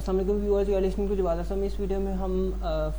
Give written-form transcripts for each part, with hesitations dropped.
अस्सलाम वालेकुम viewers, you are listening to Jawad Asam. इस वीडियो में हम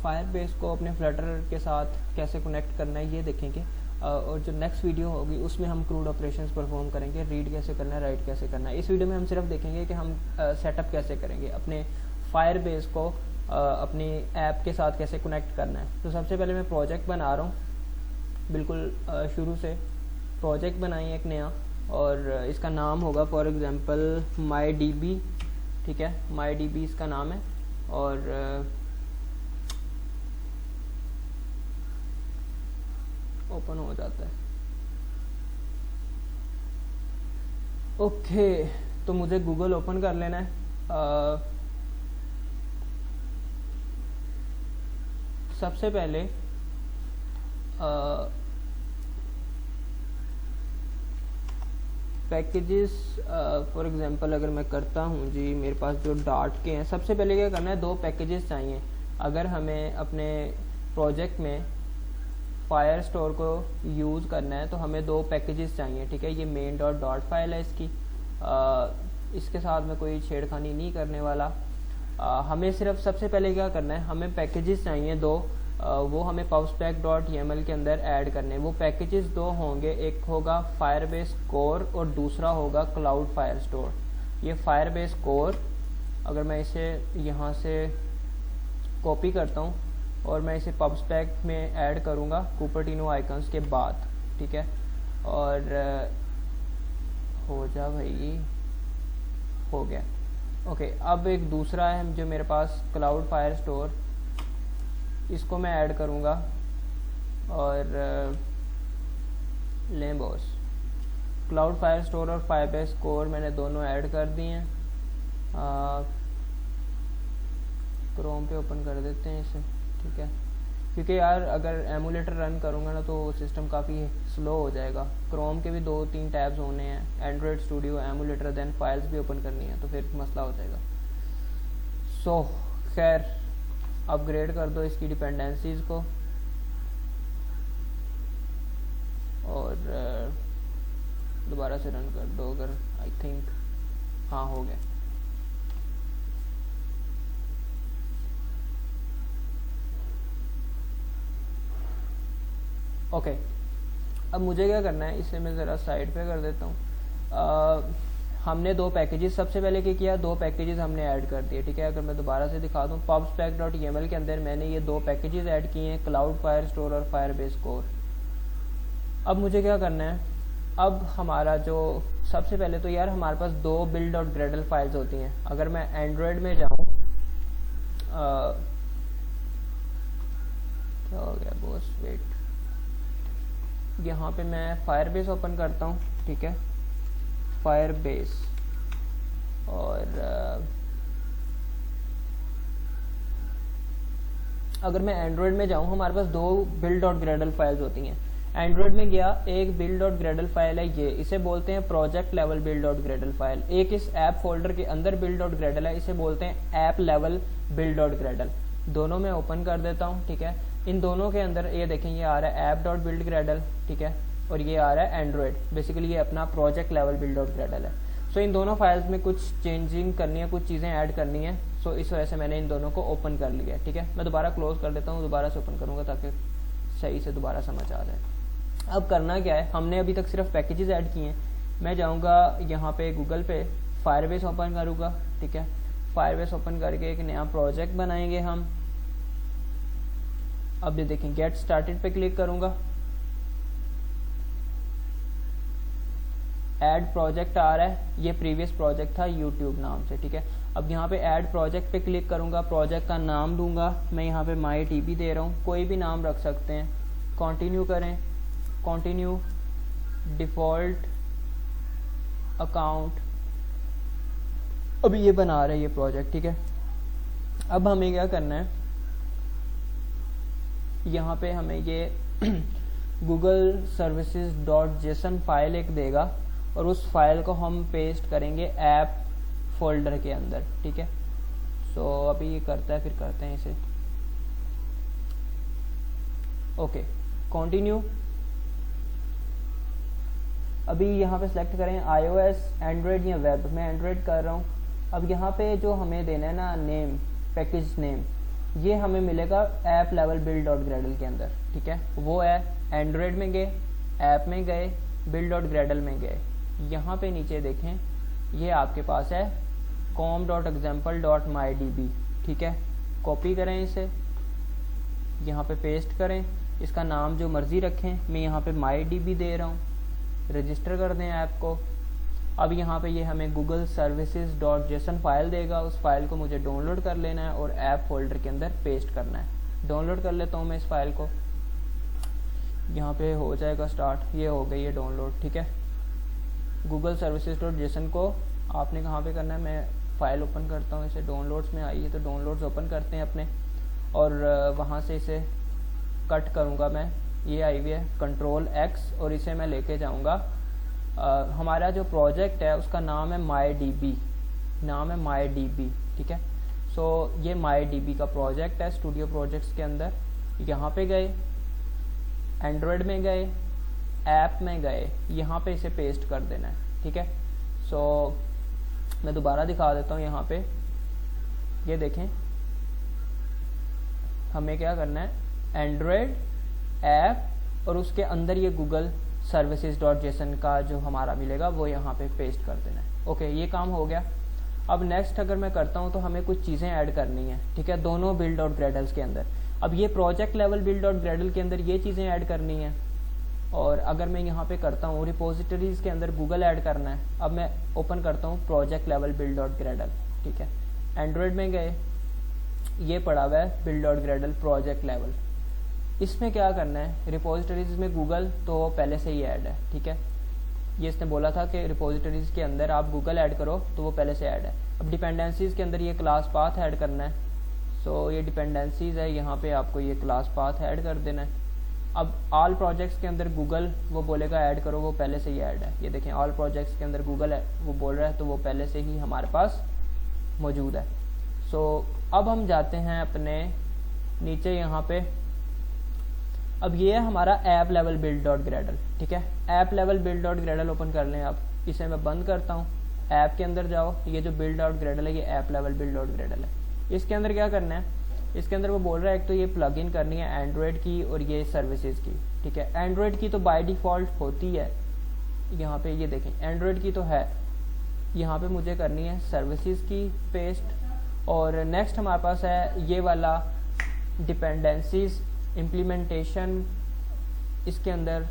फायरबेस को अपने फ्लटर के साथ कैसे कनेक्ट करना है ये देखेंगे, और जो नेक्स्ट वीडियो होगी उसमें हम क्रूड ऑपरेशंस परफॉर्म करेंगे, रीड कैसे करना है, राइट कैसे करना है। इस वीडियो में हम सिर्फ देखेंगे कि हम सेटअप कैसे करेंगे, अपने फायरबेस को अपनी ऐप के साथ कैसे कनेक्ट करना है। तो सबसे पहले मैं प्रोजेक्ट बना रहा हूँ, बिल्कुल शुरू से प्रोजेक्ट बनाइए एक नया, और इसका नाम होगा for example my D B. ठीक है, माई डी बी इसका नाम है, और ओपन हो जाता है। ओके, तो मुझे गूगल ओपन कर लेना है। सबसे पहले पैकेजेस फॉर एग्जांपल अगर मैं करता हूँ जी, मेरे पास जो डार्ट के हैं, सबसे पहले क्या करना है, 2 पैकेजेस चाहिए। अगर हमें अपने प्रोजेक्ट में फायर स्टोर को यूज़ करना है तो हमें 2 पैकेजेस चाहिए। ठीक है, ये मेन डॉट डॉट फाइल है इसकी, इसके साथ मैं कोई छेड़खानी नहीं करने वाला। हमें सिर्फ सबसे पहले क्या करना है, हमें पैकेजेस चाहिए 2, वो हमें pubspec.yaml के अंदर ऐड करने हैं। वो पैकेजेस 2 होंगे, एक होगा फायरबेस कोर और दूसरा होगा क्लाउड फायर स्टोर। ये फायरबेस कोर, अगर मैं इसे यहाँ से कॉपी करता हूँ और मैं इसे pubspec में ऐड करूँगा कुपर्टिनो आइकन्स के बाद। ठीक है, और हो जा भाई, हो गया। ओके, अब एक दूसरा है जो मेरे पास क्लाउड फायर स्टोर, इसको मैं ऐड करूँगा, और लें बॉस, क्लाउड फायर स्टोर और फायरबेस कोर मैंने दोनों ऐड कर दिए हैं। क्रोम पे ओपन कर देते हैं इसे। ठीक है, क्योंकि यार अगर एमुलेटर रन करूँगा ना तो सिस्टम काफ़ी स्लो हो जाएगा। क्रोम के भी 2-3 टैब्स होने हैं, Android studio, emulator, then files भी ओपन करनी है, तो फिर मसला हो जाएगा। सो खैर, अपग्रेड कर दो इसकी डिपेंडेंसीज को, और दोबारा से रन कर दो अगर, आई थिंक हाँ हो गया। ओके, अब मुझे क्या करना है, इसे मैं ज़रा साइड पे कर देता हूँ। हमने 2 पैकेजेस सबसे पहले क्या किया, 2 पैकेजेस हमने ऐड कर दिए। ठीक है, अगर मैं दोबारा से दिखा दूँ, pubspec.yaml के अंदर मैंने ये 2 पैकेजेस ऐड किए हैं, क्लाउड फायर स्टोर और फायरबेस कोर। अब मुझे क्या करना है, अब हमारा जो सबसे पहले तो यार हमारे पास 2 build और gradle फाइल्स होती हैं। अगर मैं एंड्रॉयड में जाऊँ, क्या हो गया बॉस, वेट, यहाँ पे मैं फायरबेस ओपन करता हूँ। ठीक है, फायरबेस, और अगर मैं एंड्रॉयड में जाऊँ, हमारे पास 2 build और gradle फाइल्स होती हैं। एंड्रॉयड में गया, एक build और gradle फाइल है, ये इसे बोलते हैं प्रोजेक्ट लेवल build और gradle फाइल। एक इस ऐप फोल्डर के अंदर build और gradle है, इसे बोलते हैं ऐप लेवल build और gradle। दोनों में ओपन कर देता हूँ। ठीक है, इन दोनों के अंदर ये देखें, ये आ रहा है ऐप डॉट बिल्ड ग्रेडल। ठीक है, और ये आ रहा है एंड्रॉयड। बेसिकली ये अपना project level build dot Gradle है। सो इन दोनों फाइल्स में कुछ चेंजिंग करनी है, कुछ चीज़ें ऐड करनी है। सो इस वजह से मैंने इन दोनों को ओपन कर लिया। ठीक है, मैं दोबारा क्लोज कर देता हूँ, दोबारा से ओपन करूँगा ताकि सही से दोबारा समझ आ जाए। अब करना क्या है, हमने अभी तक सिर्फ पैकेजेस ऐड किए हैं। मैं जाऊँगा यहाँ पे गूगल पे, फायरबेस ओपन करूँगा। ठीक है, फायरबेस ओपन करके एक नया प्रोजेक्ट बनाएंगे हम। अब ये देखें, गेट स्टार्टेड पे क्लिक करूंगा, ऐड प्रोजेक्ट आ रहा है, ये प्रीवियस प्रोजेक्ट था यूट्यूब नाम से। ठीक है, अब यहाँ पे ऐड प्रोजेक्ट पे क्लिक करूंगा, प्रोजेक्ट का नाम दूंगा मैं, यहाँ पे माई डी बी दे रहा हूँ, कोई भी नाम रख सकते हैं। कंटिन्यू करें, कंटिन्यू, डिफॉल्ट अकाउंट। अभी ये बना रहा है ये प्रोजेक्ट। ठीक है, अब हमें क्या करना है, यहाँ पे हमें ये Google services dot JSON file एक देगा, और उस फाइल को हम पेस्ट करेंगे ऐप फोल्डर के अंदर। ठीक है, सो अभी ये करता है, फिर करते हैं इसे। Okay, continue. अभी यहाँ पे सिलेक्ट करें iOS, एंड्रॉयड या वेब। मैं एंड्रॉयड कर रहा हूँ, अब यहाँ पे जो हमें देना है ना नेम, पैकेज नेम, ये हमें मिलेगा app level build dot Gradle के अंदर, ठीक है। वो है एंड्रॉयड में गए, ऐप में गए, बिल्ड डॉट ग्रेडल में गए, यहाँ पे नीचे देखें ये आपके पास है com.example.mydb, ठीक है। कॉपी करें इसे, यहाँ पे पेस्ट करें, इसका नाम जो मर्ज़ी रखें, मैं यहाँ पे mydb दे रहा हूँ, रजिस्टर कर दें ऐप को। अब यहाँ पे ये हमें Google services dot JSON file देगा, उस फाइल को मुझे डाउनलोड कर लेना है और ऐप फोल्डर के अंदर पेस्ट करना है। डाउनलोड कर लेता हूँ मैं इस फाइल को, यहाँ पे हो जाएगा स्टार्ट, ये हो गई है डाउनलोड, ठीक है। गूगल सर्विसेज डॉट जेसन को आपने कहाँ पे करना है, मैं फ़ाइल ओपन करता हूँ, इसे डाउनलोड्स में आई है तो डाउनलोड्स ओपन करते हैं अपने, और वहाँ से इसे कट करूँगा मैं, ये आई हुई है Ctrl+X, और इसे मैं लेके जाऊँगा। हमारा जो प्रोजेक्ट है उसका नाम है mydb, नाम है mydb, ठीक है। सो ये mydb का प्रोजेक्ट है स्टूडियो प्रोजेक्ट्स के अंदर। यहाँ पे गए, एंड्रॉयड में गए, ऐप में गए, यहाँ पे इसे पेस्ट कर देना है, ठीक है। सो मैं दोबारा दिखा देता हूँ, यहाँ पे ये देखें हमें क्या करना है, एंड्रॉयड, ऐप और उसके अंदर ये गूगल सर्विसेज डॉट जेसन का जो हमारा मिलेगा वो यहाँ पे पेस्ट कर देना है। ओके, ये काम हो गया। अब नेक्स्ट अगर मैं करता हूँ तो हमें कुछ चीज़ें ऐड करनी है, ठीक है, दोनों बिल्ड डॉट ग्रेडल्स के अंदर। अब ये project level build dot Gradle के अंदर ये चीज़ें ऐड करनी है, और अगर मैं यहाँ पे करता हूँ रिपोजिटरीज के अंदर गूगल ऐड करना है। अब मैं ओपन करता हूँ project level build dot Gradle, ठीक है। एंड्रॉयड में गए, ये पड़ा हुआ है build dot Gradle project level. इसमें क्या करना है, रिपोजिटरीज में गूगल तो पहले से ही ऐड है, ठीक है। ये इसने बोला था कि रिपोजिटरीज के अंदर आप गूगल ऐड करो तो वो पहले से ऐड है। अब डिपेंडेंसीज के अंदर ये क्लास पाथ ऐड करना है, सो ये डिपेंडेंसीज है, यहाँ पे आपको ये क्लास पाथ ऐड कर देना है। अब ऑल प्रोजेक्ट्स के अंदर गूगल वो बोलेगा ऐड करो, वो पहले से ही ऐड है। ये देखें ऑल प्रोजेक्ट्स के अंदर गूगल है वो बोल रहा है, तो वो पहले से ही हमारे पास मौजूद है। सो अब हम जाते हैं अपने नीचे यहाँ पे, अब ये है हमारा app level build dot Gradle, ठीक है। App level build dot Gradle open कर लें आप, इसे मैं बंद करता हूँ। ऐप के अंदर जाओ, ये जो बिल्ड डॉट ग्रेडल है ये app level build dot Gradle है। इसके अंदर क्या करना है, इसके अंदर वो बोल रहा है एक तो ये प्लग इन करनी है एंड्रॉयड की और ये सर्विसेज की, ठीक है। एंड्रॉयड की तो बाय डिफ़ॉल्ट होती है, यहाँ पे ये देखें एंड्रॉयड की तो है, यहाँ पे मुझे करनी है सर्विसेज की पेस्ट। और नेक्स्ट हमारे पास है ये वाला डिपेंडेंसीज इम्प्लीमेंटेशन, इसके अंदर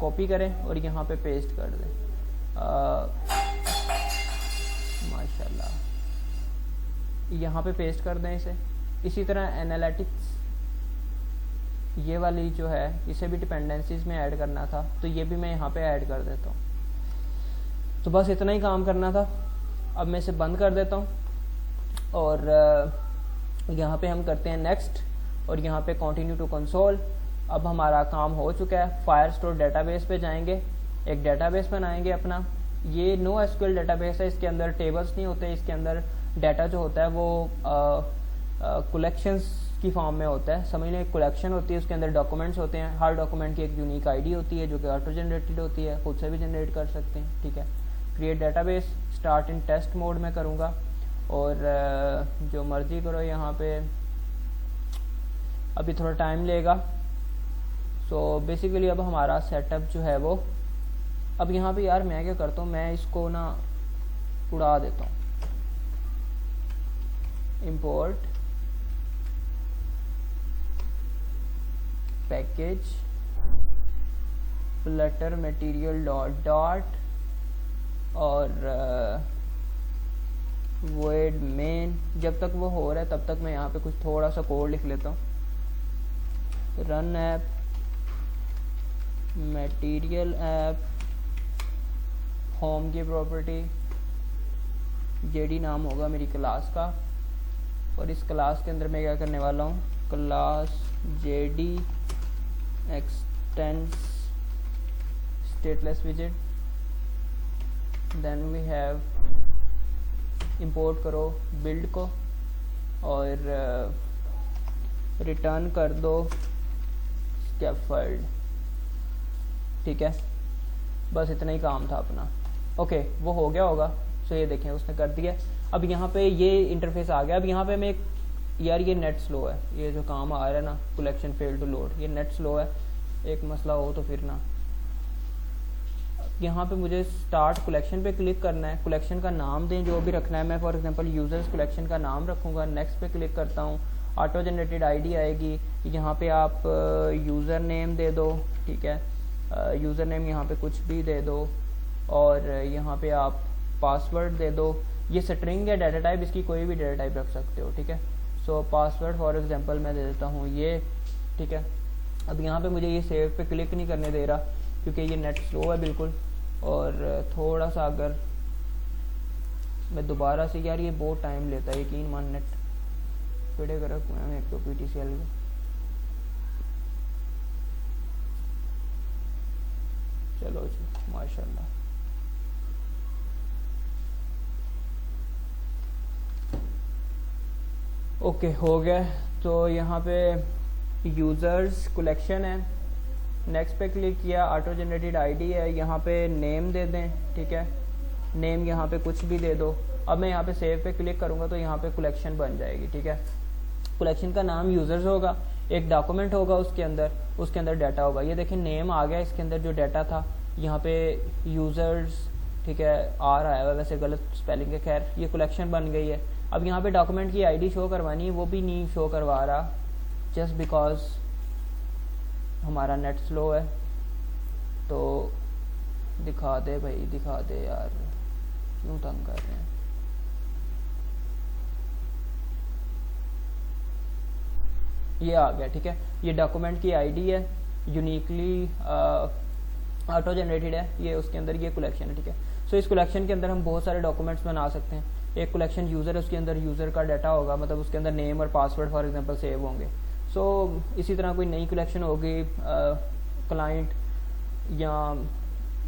कॉपी करें और यहाँ पे पेस्ट कर दें। माशाल्लाह, यहाँ पे पेस्ट कर दें इसे। इसी तरह एनालिटिक्स ये वाली जो है इसे भी डिपेंडेंसीज में ऐड करना था, तो ये भी मैं यहाँ पे ऐड कर देता हूँ। तो बस इतना ही काम करना था। अब मैं इसे बंद कर देता हूँ और यहाँ पे हम करते हैं नेक्स्ट, और यहाँ पे कंटिन्यू टू कंसोल। अब हमारा काम हो चुका है। फायरस्टोर डेटाबेस पे जाएंगे, एक डेटाबेस बनाएंगे अपना। ये नो एसक्यूएल डेटाबेस है, इसके अंदर टेबल्स नहीं होते, इसके अंदर डाटा जो होता है वो कलेक्शंस की फॉर्म में होता है। समझ लें कलेक्शन होती है, उसके अंदर डॉक्यूमेंट्स होते हैं, हर डॉक्यूमेंट की एक यूनिक आईडी होती है जो कि ऑटो जनरेटेड होती है, खुद से भी जनरेट कर सकते हैं, ठीक है। Create database, start in test mode में करूँगा, और जो मर्जी करो यहाँ पे, अभी थोड़ा टाइम लेगा। सो बेसिकली अब हमारा सेटअप जो है वो, अब यहाँ पे यार मैं क्या करता हूँ, मैं इसको ना उड़ा देता हूँ। Import package Flutter material dot dot और void main। जब तक वो हो रहा है तब तक मैं यहाँ पे कुछ थोड़ा सा कोड लिख लेता हूँ। Run app material app home की प्रॉपर्टी जेडी नाम होगा मेरी क्लास का, और इस क्लास के अंदर मैं क्या करने वाला हूँ, क्लास जेडी एक्सटेंड्स स्टेटलेस विजेट। देन वी हैव इंपोर्ट करो बिल्ड को और रिटर्न कर दो स्कैफोल्ड, ठीक है। बस इतना ही काम था अपना। ओके, वो हो गया होगा। सो ये देखें उसने कर दिया। अब यहाँ पे ये इंटरफेस आ गया। अब यहाँ पे मैं यार ये नेट स्लो है, ये जो काम आ रहा है ना कलेक्शन फेल टू लोड, ये नेट स्लो है, एक मसला हो तो फिर ना। यहाँ पे मुझे स्टार्ट कलेक्शन पे क्लिक करना है, कलेक्शन का नाम दें जो भी रखना है, मैं फॉर एग्जांपल यूज़र्स कलेक्शन का नाम रखूँगा। नेक्स्ट पे क्लिक करता हूँ, ऑटो जनरेटेड आईडी आएगी, यहाँ पे आप यूज़र नेम दे दो, ठीक है, यूज़र नेम यहाँ पे कुछ भी दे दो, और यहाँ पे आप पासवर्ड दे दो। ये स्ट्रिंग है, डाटा टाइप इसकी कोई भी डाटा टाइप रख सकते हो, ठीक है। सो पासवर्ड फॉर एग्जांपल मैं दे देता हूँ ये, ठीक है। अब यहाँ पे मुझे ये सेव पे क्लिक नहीं करने दे रहा क्योंकि ये नेट स्लो है बिल्कुल। और थोड़ा सा अगर मैं दोबारा से, यार ये बहुत टाइम लेता है यकीन मान, नेट पेड़े कर एक तो PTCL में। चलो जी माशाल्लाह। ओके हो गया। तो यहाँ पे यूज़र्स कलेक्शन है, नेक्स्ट पे क्लिक किया, ऑटो जनरेटेड आईडी है, यहाँ पे नेम दे दें, ठीक है, नेम यहाँ पे कुछ भी दे दो। अब मैं यहाँ पे सेव पे क्लिक करूँगा तो यहाँ पे कलेक्शन बन जाएगी, ठीक है। कलेक्शन का नाम यूज़र्स होगा, एक डॉक्यूमेंट होगा उसके अंदर डाटा होगा। ये देखें नेम आ गया, इसके अंदर जो डाटा था यहाँ पे यूज़र्स, ठीक है, आ रहा है, वैसे गलत स्पेलिंग है, खैर ये कलेक्शन बन गई है। अब यहाँ पे डॉक्यूमेंट की आईडी शो करवानी है, वो भी नहीं शो करवा रहा जस्ट बिकॉज हमारा नेट स्लो है। तो दिखा दे भाई, दिखा दे यार, क्यों तंग कर रहे हैं। ये आ गया, ठीक है, ये डॉक्यूमेंट की आईडी है, यूनिकली ऑटो जनरेटेड है, ये उसके अंदर ये कलेक्शन है, ठीक है। सो इस कलेक्शन के अंदर हम बहुत सारे डॉक्यूमेंट्स बना सकते हैं। एक कलेक्शन यूज़र है, उसके अंदर यूज़र का डाटा होगा, मतलब उसके अंदर नेम और पासवर्ड फॉर एग्जांपल सेव होंगे। सो इसी तरह कोई नई कलेक्शन होगी, क्लाइंट या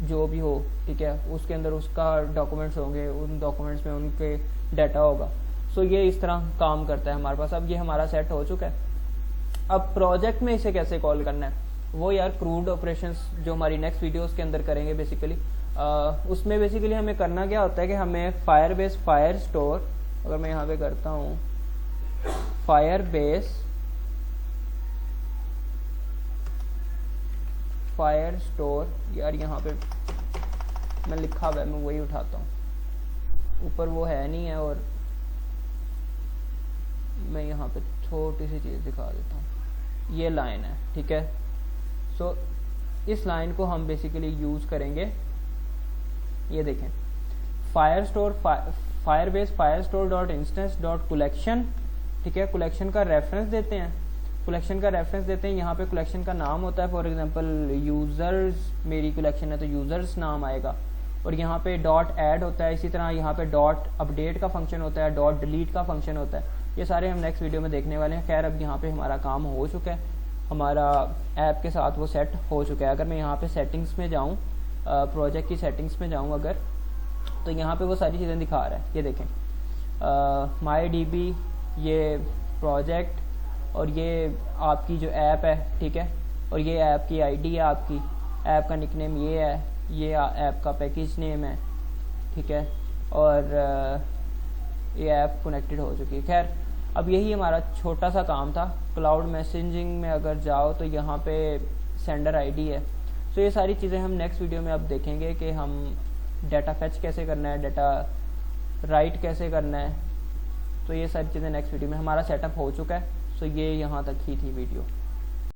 जो भी हो, ठीक है, उसके अंदर उसका डॉक्यूमेंट्स होंगे, उन डॉक्यूमेंट्स में उनके डाटा होगा। सो ये इस तरह काम करता है हमारे पास। अब ये हमारा सेट हो चुका है। अब प्रोजेक्ट में इसे कैसे कॉल करना है वो यार क्रूड ऑपरेशंस जो हमारी नेक्स्ट वीडियोस के अंदर करेंगे बेसिकली। उसमें बेसिकली हमें करना क्या होता है कि हमें फायरबेस फायर स्टोर, अगर मैं यहाँ पे करता हूँ फायरबेस फायर स्टोर, यार यहाँ पे मैं लिखा हुआ है, मैं वही उठाता हूँ, ऊपर वो है नहीं है, और मैं यहाँ पे छोटी सी चीज़ दिखा देता हूँ, ये लाइन है, ठीक है। सो इस लाइन को हम बेसिकली यूज़ करेंगे। ये देखें fire store Firebase fire store dot instance dot collection, ठीक है, कलेक्शन का रेफरेंस देते हैं, यहाँ पे कलेक्शन का नाम होता है, फॉर एग्जांपल यूज़र्स, मेरी कलेक्शन है तो यूज़र्स नाम आएगा, और यहाँ पे डॉट ऐड होता है, इसी तरह यहाँ पे डॉट अपडेट का फंक्शन होता है, डॉट डिलीट का फंक्शन होता है। ये सारे हम नेक्स्ट वीडियो में देखने वाले हैं। खैर अब यहाँ पे हमारा काम हो चुका है, हमारा ऐप के साथ वो सेट हो चुका है। अगर मैं यहाँ पे सेटिंग्स में जाऊँ, प्रोजेक्ट की सेटिंग्स में जाऊँ अगर, तो यहाँ पे वो सारी चीज़ें दिखा रहा है। ये देखें MyDB, ये प्रोजेक्ट, और ये आपकी जो ऐप है, ठीक है, और ये ऐप की आईडी है, आपकी ऐप का निकनेम ये है, ये ऐप का पैकेज नेम है, ठीक है, और ये ऐप कनेक्टेड हो चुकी है। खैर अब यही हमारा छोटा सा काम था। क्लाउड मैसेजिंग में अगर जाओ तो यहाँ पे सेंडर आईडी है। तो ये सारी चीज़ें हम नेक्स्ट वीडियो में अब देखेंगे कि हम डाटा फेच कैसे करना है, डाटा राइट कैसे करना है। तो ये सारी चीज़ें नेक्स्ट वीडियो में। हमारा सेटअप हो चुका है। सो ये यहाँ तक ही थी वीडियो।